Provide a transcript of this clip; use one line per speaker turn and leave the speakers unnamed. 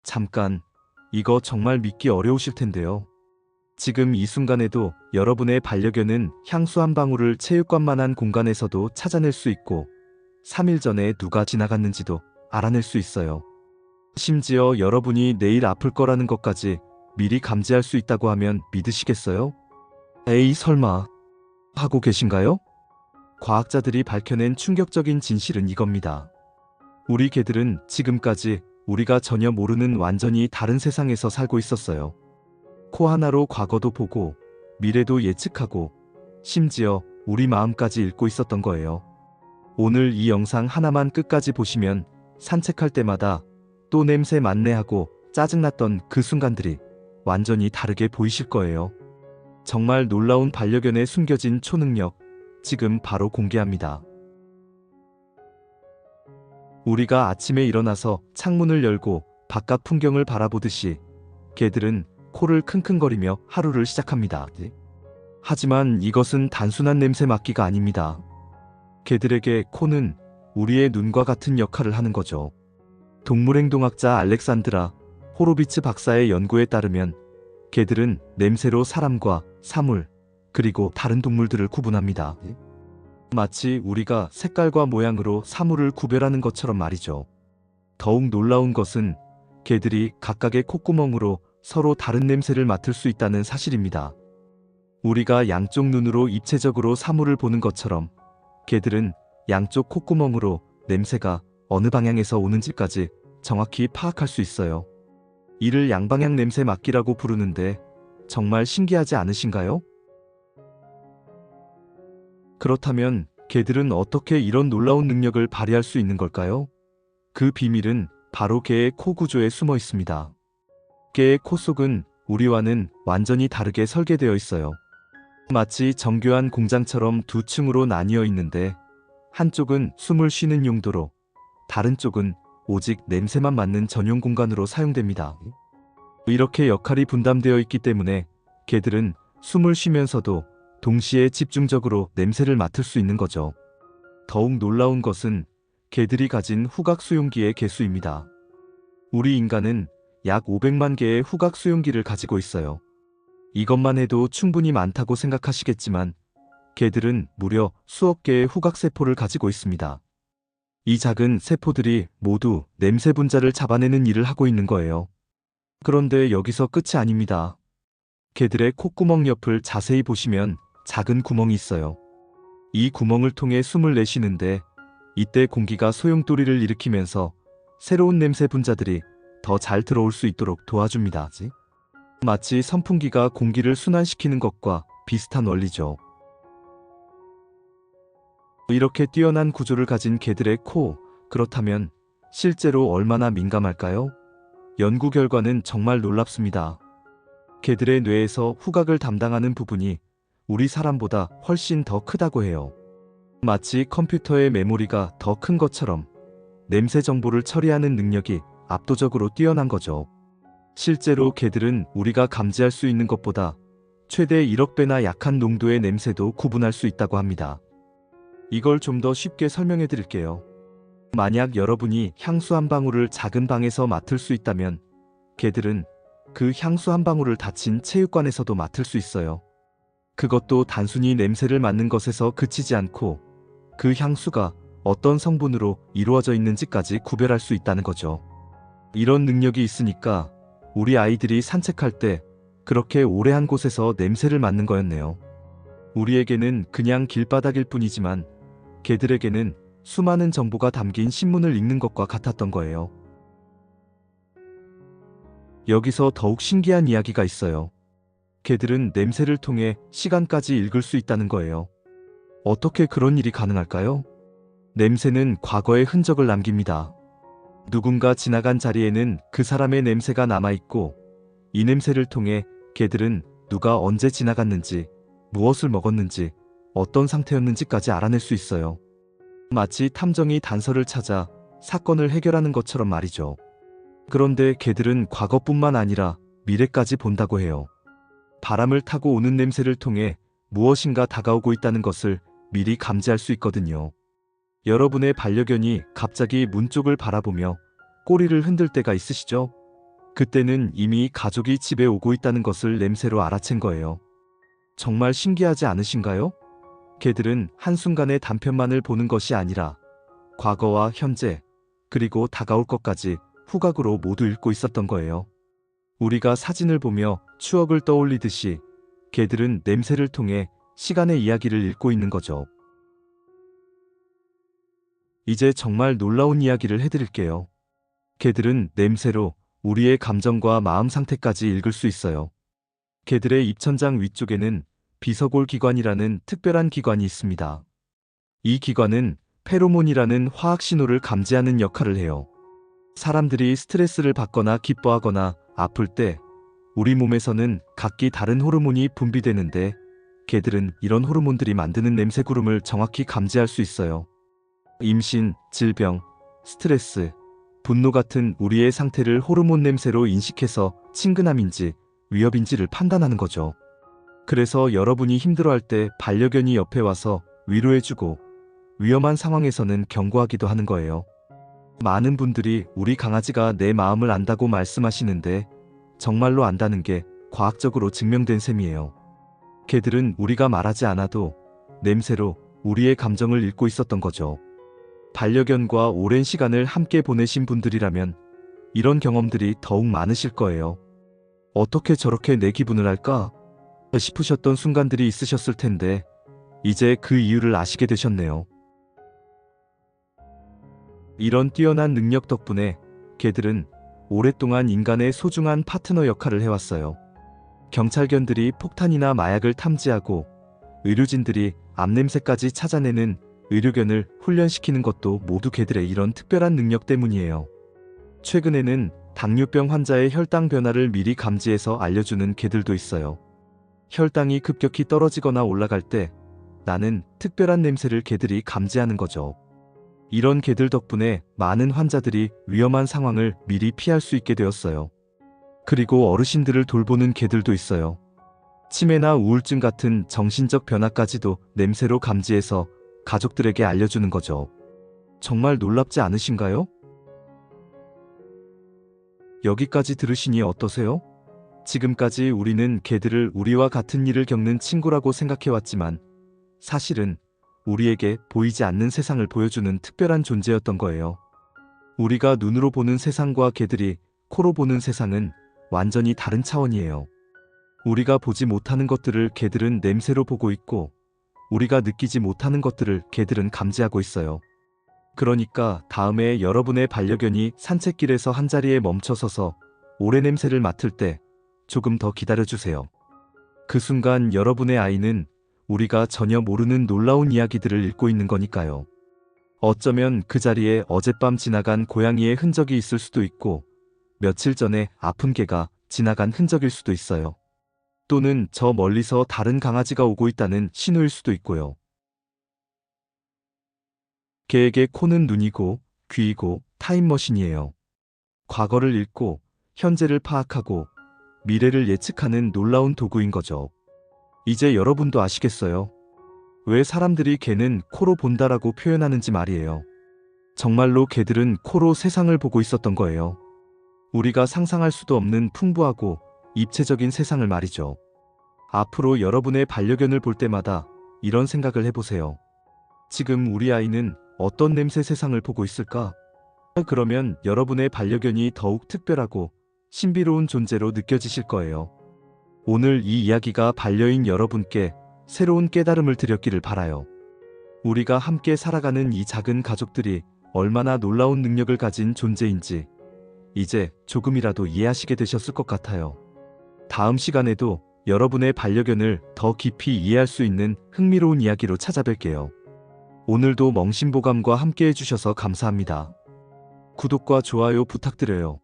잠깐, 이거 정말 믿기 어려우실 텐데요. 지금 이 순간에도 여러분의 반려견은 향수 한 방울을 체육관만한 공간에서도 찾아낼 수 있고 3일 전에 누가 지나갔는지도 알아낼 수 있어요. 심지어 여러분이 내일 아플 거라는 것까지 미리 감지할 수 있다고 하면 믿으시겠어요? 에이 설마 하고 계신가요? 과학자들이 밝혀낸 충격적인 진실은 이겁니다. 우리 개들은 지금까지 우리가 전혀 모르는 완전히 다른 세상에서 살고 있었어요. 코 하나로 과거도 보고 미래도 예측하고 심지어 우리 마음까지 읽고 있었던 거예요. 오늘 이 영상 하나만 끝까지 보시면 산책할 때마다 또 냄새 맡네 하고 짜증났던 그 순간들이 완전히 다르게 보이실 거예요. 정말 놀라운 반려견의 숨겨진 초능력, 지금 바로 공개합니다. 우리가 아침에 일어나서 창문을 열고 바깥 풍경을 바라보듯이 개들은 코를 킁킁거리며 하루를 시작합니다. 하지만 이것은 단순한 냄새 맡기가 아닙니다. 개들에게 코는 우리의 눈과 같은 역할을 하는 거죠. 동물행동학자 알렉산드라 호로비츠 박사의 연구에 따르면 개들은 냄새로 사람과 사물, 그리고 다른 동물들을 구분합니다. 마치 우리가 색깔과 모양으로 사물을 구별하는 것처럼 말이죠. 더욱 놀라운 것은 개들이 각각의 콧구멍으로 서로 다른 냄새를 맡을 수 있다는 사실입니다. 우리가 양쪽 눈으로 입체적으로 사물을 보는 것처럼 개들은 양쪽 콧구멍으로 냄새가 어느 방향에서 오는지까지 정확히 파악할 수 있어요. 이를 양방향 냄새 맡기라고 부르는데 정말 신기하지 않으신가요? 그렇다면 개들은 어떻게 이런 놀라운 능력을 발휘할 수 있는 걸까요? 그 비밀은 바로 개의 코 구조에 숨어 있습니다. 개의 코 속은 우리와는 완전히 다르게 설계되어 있어요. 마치 정교한 공장처럼 두 층으로 나뉘어 있는데 한쪽은 숨을 쉬는 용도로 다른 쪽은 오직 냄새만 맡는 전용 공간으로 사용됩니다. 이렇게 역할이 분담되어 있기 때문에 개들은 숨을 쉬면서도 동시에 집중적으로 냄새를 맡을 수 있는 거죠. 더욱 놀라운 것은 개들이 가진 후각 수용기의 개수입니다. 우리 인간은 약 500만 개의 후각 수용기를 가지고 있어요. 이것만 해도 충분히 많다고 생각하시겠지만 개들은 무려 수억 개의 후각세포를 가지고 있습니다. 이 작은 세포들이 모두 냄새 분자를 잡아내는 일을 하고 있는 거예요. 그런데 여기서 끝이 아닙니다. 개들의 콧구멍 옆을 자세히 보시면 작은 구멍이 있어요. 이 구멍을 통해 숨을 내쉬는데 이때 공기가 소용돌이를 일으키면서 새로운 냄새 분자들이 더 잘 들어올 수 있도록 도와줍니다. 마치 선풍기가 공기를 순환시키는 것과 비슷한 원리죠. 이렇게 뛰어난 구조를 가진 개들의 코, 그렇다면 실제로 얼마나 민감할까요? 연구 결과는 정말 놀랍습니다. 개들의 뇌에서 후각을 담당하는 부분이 우리 사람보다 훨씬 더 크다고 해요. 마치 컴퓨터의 메모리가 더 큰 것처럼 냄새 정보를 처리하는 능력이 압도적으로 뛰어난 거죠. 실제로 개들은 우리가 감지할 수 있는 것보다 최대 1억 배나 약한 농도의 냄새도 구분할 수 있다고 합니다. 이걸 좀 더 쉽게 설명해 드릴게요. 만약 여러분이 향수 한 방울을 작은 방에서 맡을 수 있다면 개들은 그 향수 한 방울을 닫힌 체육관에서도 맡을 수 있어요. 그것도 단순히 냄새를 맡는 것에서 그치지 않고 그 향수가 어떤 성분으로 이루어져 있는지까지 구별할 수 있다는 거죠. 이런 능력이 있으니까 우리 아이들이 산책할 때 그렇게 오래 한 곳에서 냄새를 맡는 거였네요. 우리에게는 그냥 길바닥일 뿐이지만 개들에게는 수많은 정보가 담긴 신문을 읽는 것과 같았던 거예요. 여기서 더욱 신기한 이야기가 있어요. 개들은 냄새를 통해 시간까지 읽을 수 있다는 거예요. 어떻게 그런 일이 가능할까요? 냄새는 과거의 흔적을 남깁니다. 누군가 지나간 자리에는 그 사람의 냄새가 남아있고 이 냄새를 통해 개들은 누가 언제 지나갔는지, 무엇을 먹었는지, 어떤 상태였는지까지 알아낼 수 있어요. 마치 탐정이 단서를 찾아 사건을 해결하는 것처럼 말이죠. 그런데 개들은 과거뿐만 아니라 미래까지 본다고 해요. 바람을 타고 오는 냄새를 통해 무엇인가 다가오고 있다는 것을 미리 감지할 수 있거든요. 여러분의 반려견이 갑자기 문 쪽을 바라보며 꼬리를 흔들 때가 있으시죠? 그때는 이미 가족이 집에 오고 있다는 것을 냄새로 알아챈 거예요. 정말 신기하지 않으신가요? 개들은 한순간의 단편만을 보는 것이 아니라 과거와 현재, 그리고 다가올 것까지 후각으로 모두 읽고 있었던 거예요. 우리가 사진을 보며 추억을 떠올리듯이 개들은 냄새를 통해 시간의 이야기를 읽고 있는 거죠. 이제 정말 놀라운 이야기를 해드릴게요. 개들은 냄새로 우리의 감정과 마음 상태까지 읽을 수 있어요. 개들의 입천장 위쪽에는 비서골 기관이라는 특별한 기관이 있습니다. 이 기관은 페로몬이라는 화학 신호를 감지하는 역할을 해요. 사람들이 스트레스를 받거나 기뻐하거나 아플 때 우리 몸에서는 각기 다른 호르몬이 분비되는데 개들은 이런 호르몬들이 만드는 냄새 구름을 정확히 감지할 수 있어요. 임신, 질병, 스트레스, 분노 같은 우리의 상태를 호르몬 냄새로 인식해서 친근함인지 위협인지를 판단하는 거죠. 그래서 여러분이 힘들어할 때 반려견이 옆에 와서 위로해주고 위험한 상황에서는 경고하기도 하는 거예요. 많은 분들이 우리 강아지가 내 마음을 안다고 말씀하시는데 정말로 안다는 게 과학적으로 증명된 셈이에요. 개들은 우리가 말하지 않아도 냄새로 우리의 감정을 읽고 있었던 거죠. 반려견과 오랜 시간을 함께 보내신 분들이라면 이런 경험들이 더욱 많으실 거예요. 어떻게 저렇게 내 기분을 알까? 싶으셨던 순간들이 있으셨을 텐데 이제 그 이유를 아시게 되셨네요. 이런 뛰어난 능력 덕분에 개들은 오랫동안 인간의 소중한 파트너 역할을 해왔어요. 경찰견들이 폭탄이나 마약을 탐지하고 의료진들이 암냄새까지 찾아내는 의료견을 훈련시키는 것도 모두 개들의 이런 특별한 능력 때문이에요. 최근에는 당뇨병 환자의 혈당 변화를 미리 감지해서 알려주는 개들도 있어요. 혈당이 급격히 떨어지거나 올라갈 때 나는 특별한 냄새를 개들이 감지하는 거죠. 이런 개들 덕분에 많은 환자들이 위험한 상황을 미리 피할 수 있게 되었어요. 그리고 어르신들을 돌보는 개들도 있어요. 치매나 우울증 같은 정신적 변화까지도 냄새로 감지해서 가족들에게 알려주는 거죠. 정말 놀랍지 않으신가요? 여기까지 들으시니 어떠세요? 지금까지 우리는 개들을 우리와 같은 일을 겪는 친구라고 생각해왔지만 사실은 우리에게 보이지 않는 세상을 보여주는 특별한 존재였던 거예요. 우리가 눈으로 보는 세상과 개들이 코로 보는 세상은 완전히 다른 차원이에요. 우리가 보지 못하는 것들을 개들은 냄새로 보고 있고 우리가 느끼지 못하는 것들을 개들은 감지하고 있어요. 그러니까 다음에 여러분의 반려견이 산책길에서 한자리에 멈춰서서 오래 냄새를 맡을 때 조금 더 기다려주세요. 그 순간 여러분의 아이는 우리가 전혀 모르는 놀라운 이야기들을 읽고 있는 거니까요. 어쩌면 그 자리에 어젯밤 지나간 고양이의 흔적이 있을 수도 있고 며칠 전에 아픈 개가 지나간 흔적일 수도 있어요. 또는 저 멀리서 다른 강아지가 오고 있다는 신호일 수도 있고요. 개에게 코는 눈이고 귀이고 타임머신이에요. 과거를 읽고 현재를 파악하고 미래를 예측하는 놀라운 도구인 거죠. 이제 여러분도 아시겠어요? 왜 사람들이 개는 코로 본다라고 표현하는지 말이에요. 정말로 개들은 코로 세상을 보고 있었던 거예요. 우리가 상상할 수도 없는 풍부하고 입체적인 세상을 말이죠. 앞으로 여러분의 반려견을 볼 때마다 이런 생각을 해보세요. 지금 우리 아이는 어떤 냄새 세상을 보고 있을까? 그러면 여러분의 반려견이 더욱 특별하고 신비로운 존재로 느껴지실 거예요. 오늘 이 이야기가 반려인 여러분께 새로운 깨달음을 드렸기를 바라요. 우리가 함께 살아가는 이 작은 가족들이 얼마나 놀라운 능력을 가진 존재인지 이제 조금이라도 이해하시게 되셨을 것 같아요. 다음 시간에도 여러분의 반려견을 더 깊이 이해할 수 있는 흥미로운 이야기로 찾아뵐게요. 오늘도 멍신보감과 함께 해주셔서 감사합니다. 구독과 좋아요 부탁드려요.